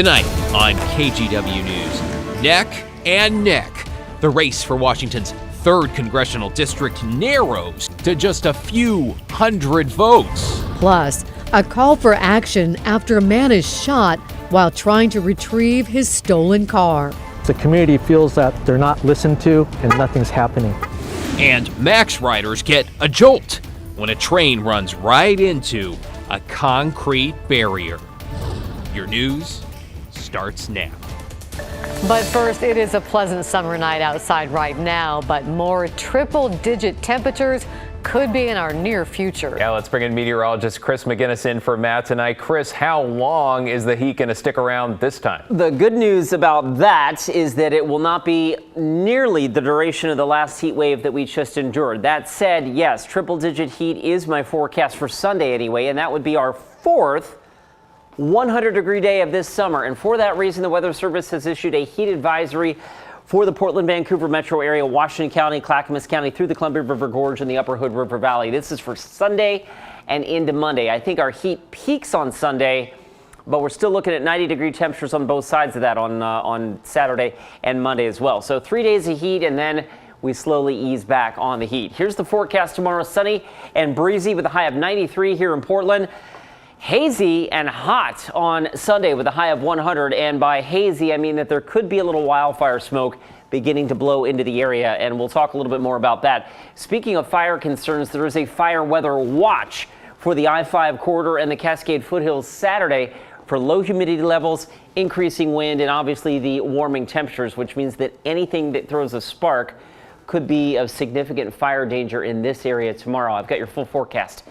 Tonight on KGW News, neck and neck. The race for Washington's 3rd Congressional District narrows to just a few hundred votes. Plus, a call for action after a man is shot while trying to retrieve his stolen car. The community feels that they're not listened to and nothing's happening. And Max riders get a jolt when a train runs right into a concrete barrier. Your news starts now. But first, it is a pleasant summer night outside right now, but more triple-digit temperatures could be in our near future. Yeah, let's bring in meteorologist Chris McGinnis in for Matt tonight. Chris, how long is the heat going to stick around this time? The good news about that is that it will not be nearly the duration of the last heat wave that we just endured. That said, yes, triple-digit heat is my forecast for Sunday anyway, and that would be our 4th 100-degree day of this summer. And for that reason, the Weather Service has issued a heat advisory for the Portland, Vancouver metro area, Washington County, Clackamas County, through the Columbia River Gorge and the Upper Hood River Valley. This is for Sunday and into Monday. I think our heat peaks on Sunday, but we're still looking at 90-degree temperatures on both sides of that on Saturday and Monday as well. So 3 days of heat, and then we slowly ease back on the heat. Here's the forecast tomorrow: sunny and breezy with a high of 93 here in Portland. Hazy and hot on Sunday with a high of 100, and by hazy I mean that there could be a little wildfire smoke beginning to blow into the area, and we'll talk a little bit more about that. Speaking of fire concerns, there is a fire weather watch for the I-5 corridor and the Cascade Foothills Saturday for low humidity levels, increasing wind, and obviously the warming temperatures, which means that anything that throws a spark could be of significant fire danger in this area tomorrow. I've got your full forecast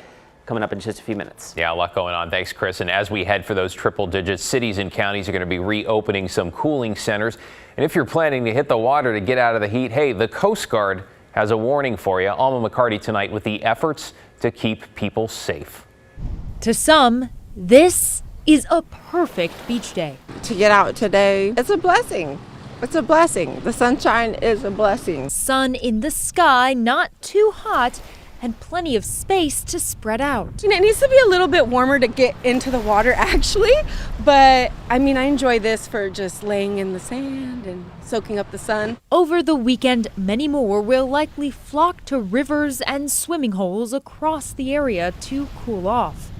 coming up in just a few minutes. Yeah, a lot going on. Thanks, Chris. And as we head for those triple digits, cities and counties are going to be reopening some cooling centers. And if you're planning to hit the water to get out of the heat, hey, the Coast Guard has a warning for you. Alma McCarty tonight with the efforts to keep people safe. To some, this is a perfect beach day. To get out today, it's a blessing. It's a blessing. The sunshine is a blessing. Sun in the sky, not too hot, and plenty of space to spread out. It needs to be a little bit warmer to get into the water actually, but I enjoy this for just laying in the sand and soaking up the sun. Over the weekend, many more will likely flock to rivers and swimming holes across the area to cool off.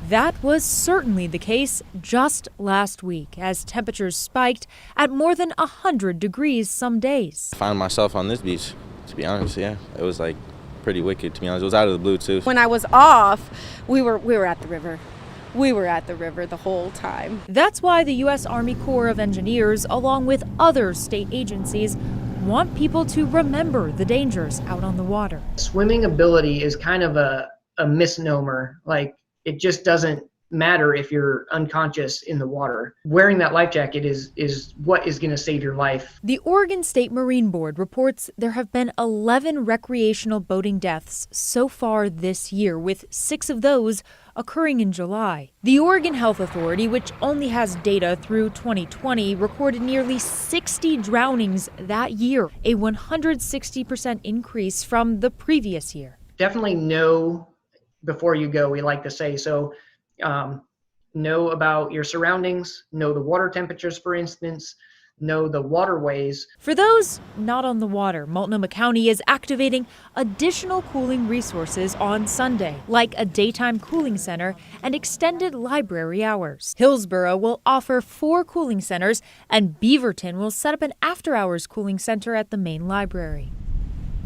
That was certainly the case just last week as temperatures spiked at more than 100 degrees some days. I found myself on this beach, to be honest. Yeah, it was like pretty wicked, to be honest. It was out of the blue too. When I was off, we were at the river. We were at the river the whole time. That's why the U.S. Army Corps of Engineers, along with other state agencies, want people to remember the dangers out on the water. Swimming ability is kind of a misnomer. Like, it just doesn't matter if you're unconscious in the water. Wearing that life jacket is what is going to save your life. The Oregon State Marine Board reports there have been 11 recreational boating deaths so far this year, with 6 of those occurring in July. The Oregon Health Authority, which only has data through 2020, recorded nearly 60 drownings that year, a 160% increase from the previous year. Definitely know before you go, we like to say. So know about your surroundings, know the water temperatures, for instance, know the waterways. For those not on the water, Multnomah County is activating additional cooling resources on Sunday, like a daytime cooling center and extended library hours. Hillsborough will offer 4 cooling centers, and Beaverton will set up an after-hours cooling center at the main library.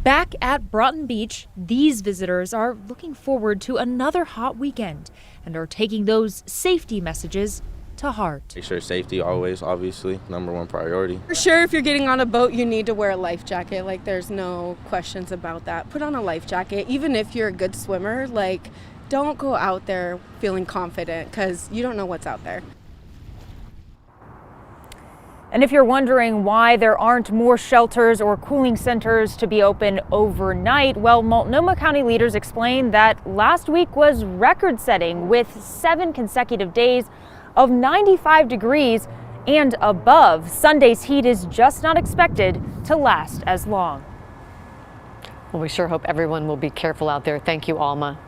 Back at Broughton Beach, these visitors are looking forward to another hot weekend and are taking those safety messages to heart. Make sure safety always, obviously, #1 priority. For sure, if you're getting on a boat, you need to wear a life jacket. Like, there's no questions about that. Put on a life jacket. Even if you're a good swimmer, don't go out there feeling confident, because you don't know what's out there. And if you're wondering why there aren't more shelters or cooling centers to be open overnight, well, Multnomah County leaders explained that last week was record-setting with 7 consecutive days of 95 degrees and above. Sunday's heat is just not expected to last as long. Well, we sure hope everyone will be careful out there. Thank you, Alma.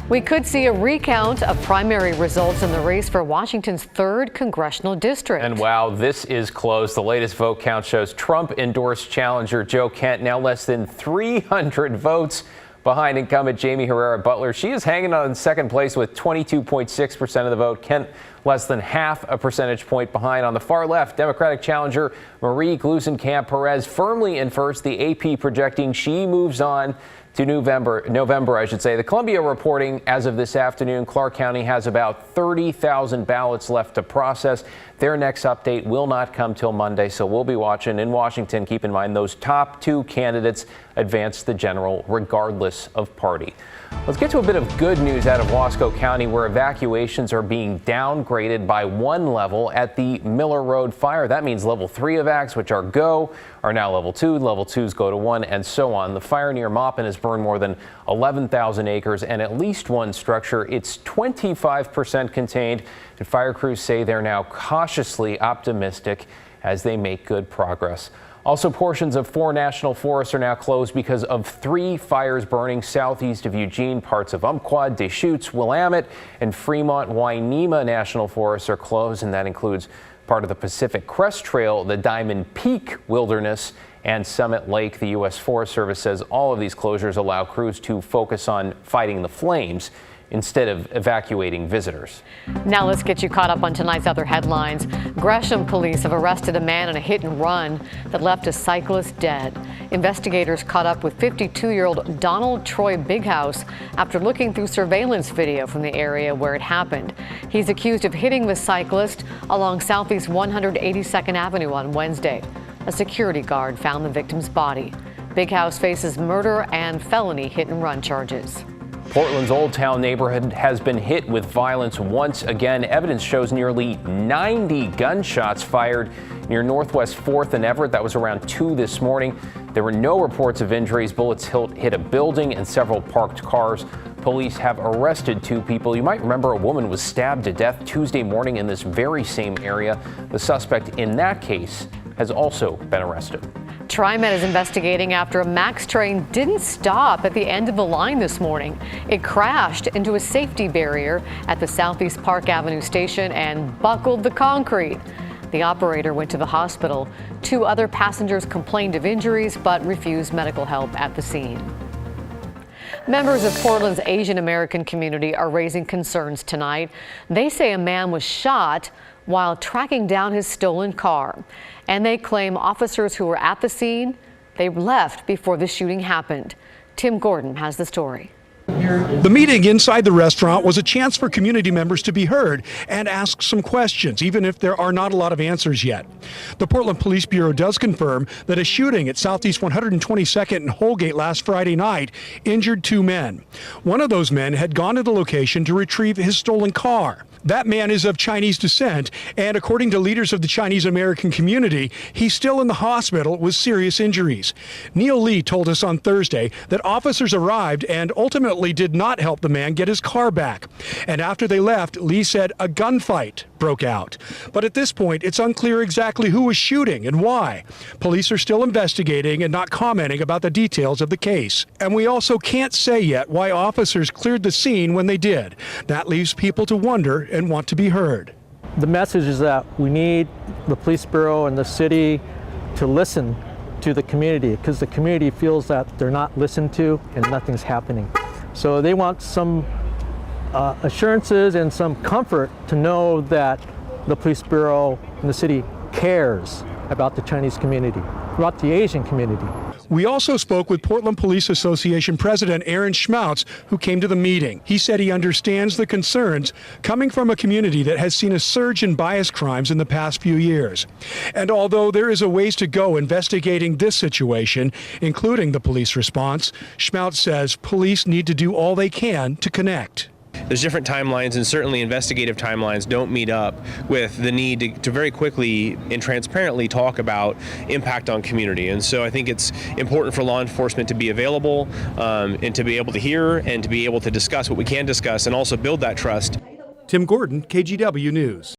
We could see a recount of primary results in the race for Washington's 3rd congressional district. And wow, this is close. The latest vote count shows Trump endorsed challenger Joe Kent now less than 300 votes behind incumbent Jamie Herrera Butler. She is hanging on second place with 22.6% of the vote. Kent less than half a percentage point behind. On the far left, Democratic challenger Marie Gluesenkamp Perez firmly in first. The AP projecting she moves on to November, The Columbia reporting as of this afternoon, Clark County has about 30,000 ballots left to process. Their next update will not come till Monday, so we'll be watching in Washington. Keep in mind those top 2 candidates advance the general regardless of party. Let's get to a bit of good news out of Wasco County, where evacuations are being downgraded by 1 level at the Miller Road fire. That means level 3 evacs, which are go, are now level 2. Level 2s go to 1, and so on. The fire near Maupin has burned more than 11,000 acres and at least 1 structure. It's 25% contained, and fire crews say they're now cautiously optimistic as they make good progress. Also, portions of 4 national forests are now closed because of 3 fires burning southeast of Eugene. Parts of Umpqua, Deschutes, Willamette, and Fremont Wainema National Forests are closed, and that includes part of the Pacific Crest Trail, the Diamond Peak Wilderness, and Summit Lake. The U.S. Forest Service says all of these closures allow crews to focus on fighting the flames instead of evacuating visitors. Now let's get you caught up on tonight's other headlines. Gresham police have arrested a man in a hit and run that left a cyclist dead. Investigators caught up with 52-year-old Donald Troy Bighouse after looking through surveillance video from the area where it happened. He's accused of hitting the cyclist along Southeast 182nd Avenue on Wednesday. A security guard found the victim's body. Bighouse faces murder and felony hit and run charges. Portland's Old Town neighborhood has been hit with violence once again. Evidence shows nearly 90 gunshots fired near Northwest 4th and Everett. That was around 2 this morning. There were no reports of injuries. Bullets hit a building and several parked cars. Police have arrested 2 people. You might remember a woman was stabbed to death Tuesday morning in this very same area. The suspect in that case has also been arrested. TriMet is investigating after a MAX train didn't stop at the end of the line this morning. It crashed into a safety barrier at the Southeast Park Avenue station and buckled the concrete. The operator went to the hospital. 2 other passengers complained of injuries but refused medical help at the scene. Members of Portland's Asian American community are raising concerns tonight. They say a man was shot while tracking down his stolen car. And they claim officers who were at the scene, they left before the shooting happened. Tim Gordon has the story. The meeting inside the restaurant was a chance for community members to be heard and ask some questions, even if there are not a lot of answers yet. The Portland Police Bureau does confirm that a shooting at Southeast 122nd and Holgate last Friday night injured 2 men. One of those men had gone to the location to retrieve his stolen car. That man is of Chinese descent, and according to leaders of the Chinese American community, he's still in the hospital with serious injuries. Neil Lee told us on Thursday that officers arrived and ultimately did not help the man get his car back. And after they left, Lee said a gunfight broke out. But at this point, it's unclear exactly who was shooting and why. Police are still investigating and not commenting about the details of the case. And we also can't say yet why officers cleared the scene when they did. That leaves people to wonder and want to be heard. The message is that we need the police bureau and the city to listen to the community, because the community feels that they're not listened to and nothing's happening. So they want some assurances and some comfort to know that the police bureau and the city cares about the Chinese community, about the Asian community. We also spoke with Portland Police Association President Aaron Schmautz, who came to the meeting. He said he understands the concerns coming from a community that has seen a surge in bias crimes in the past few years. And although there is a ways to go investigating this situation, including the police response, Schmautz says police need to do all they can to connect. There's different timelines, and certainly investigative timelines don't meet up with the need to very quickly and transparently talk about impact on community. And so I think it's important for law enforcement to be available and to be able to hear and to be able to discuss what we can discuss and also build that trust. Tim Gordon, KGW News.